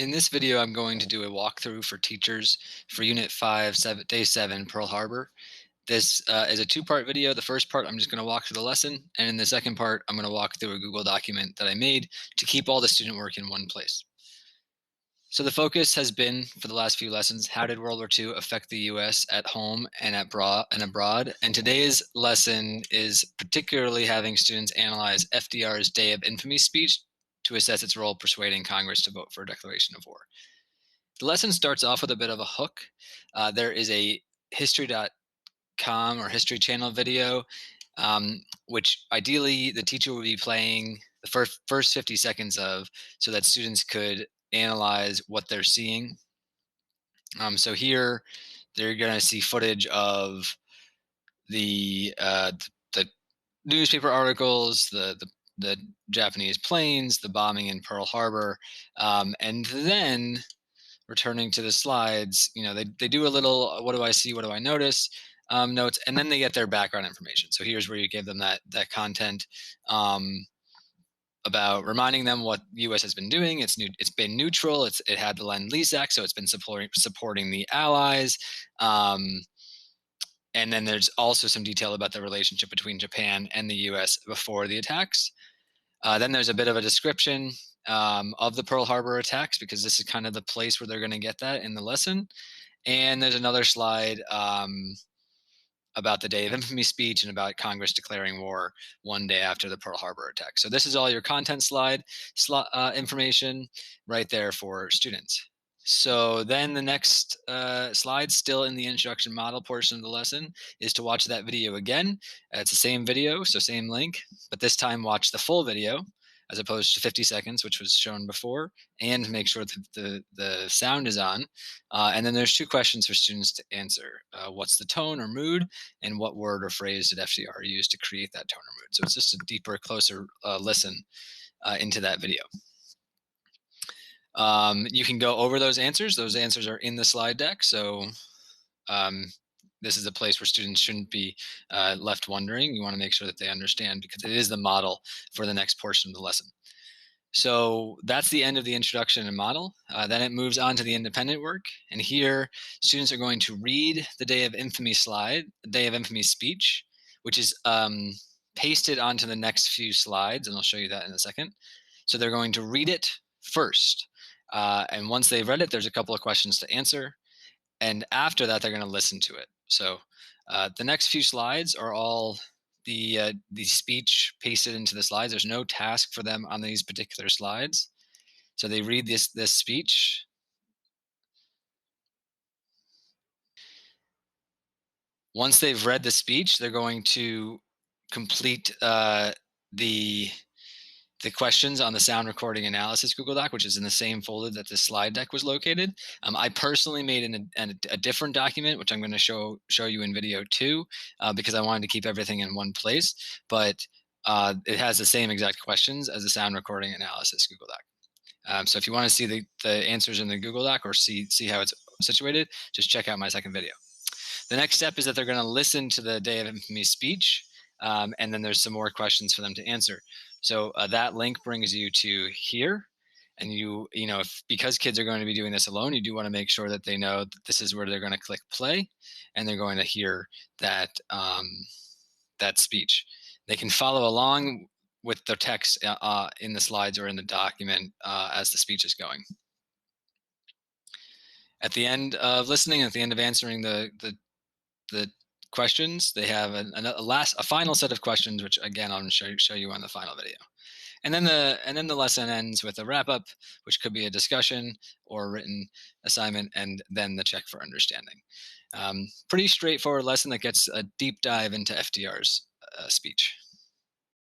In this video, I'm going to do a walkthrough for teachers for Unit 5, Day 7, Pearl Harbor. This is a two-part video. The first part, I'm just going to walk through the lesson. And in the second part, I'm going to walk through a Google document that I made to keep all the student work in one place. So the focus has been, for the last few lessons, how did World War II affect the U.S. at home and abroad? And today's lesson is particularly having students analyze FDR's Day of Infamy speech to assess its role persuading Congress to vote for a declaration of war. The lesson starts off with a bit of a hook. There is a history.com or History Channel video, which ideally the teacher would be playing the first 50 seconds of, so that students could analyze what they're seeing. So here they're going to see footage of the newspaper articles, the Japanese planes, the bombing in Pearl Harbor, and then returning to the slides, they do a little, what do I see, what do I notice, notes, and then they get their background information. So here's where you give them that content about reminding them what the U.S. has been doing. It's been neutral. It had the Lend-Lease Act, so it's been supporting the Allies. And then there's also some detail about the relationship between Japan and the U.S. before the attacks. Then there's a bit of a description of the Pearl Harbor attacks, because this is kind of the place where they're going to get that in the lesson. And there's another slide about the Day of Infamy speech and about Congress declaring war one day after the Pearl Harbor attack. So this is all your content slide information right there for students. So then the next slide, still in the introduction model portion of the lesson, is to watch that video again. It's the same video, so same link, but this time watch the full video as opposed to 50 seconds, which was shown before, and make sure that the sound is on. And then there's two questions for students to answer. What's the tone or mood, and what word or phrase did FDR use to create that tone or mood? So it's just a deeper, closer listen into that video. You can go over those answers. Those answers are in the slide deck. So this is a place where students shouldn't be left wondering. You want to make sure that they understand, because it is the model for the next portion of the lesson. So that's the end of the introduction and model. Then it moves on to the independent work. And here, students are going to read the Day of Infamy slide, the Day of Infamy speech, which is pasted onto the next few slides. And I'll show you that in a second. So they're going to read it first. And once they've read it, there's a couple of questions to answer. And after that, they're going to listen to it. So the next few slides are all the speech pasted into the slides. There's no task for them on these particular slides. So they read this speech. Once they've read the speech, they're going to complete the questions on the sound recording analysis Google Doc, which is in the same folder that the slide deck was located. I personally made a different document, which I'm going to show you in video 2, because I wanted to keep everything in one place. But it has the same exact questions as the sound recording analysis Google Doc. So if you want to see the answers in the Google Doc, or see how it's situated, just check out my second video. The next step is that they're going to listen to the Day of Infamy speech, and then there's some more questions for them to answer. So that link brings you to here. And because kids are going to be doing this alone, you do want to make sure that they know that this is where they're going to click play, and they're going to hear that speech. They can follow along with the text in the slides or in the document as the speech is going. At the end of listening, at the end of answering the questions, they have a final set of questions, which again I'll show you on the final video. And then the lesson ends with a wrap up, which could be a discussion or a written assignment, and then the check for understanding. Pretty straightforward lesson that gets a deep dive into FDR's speech.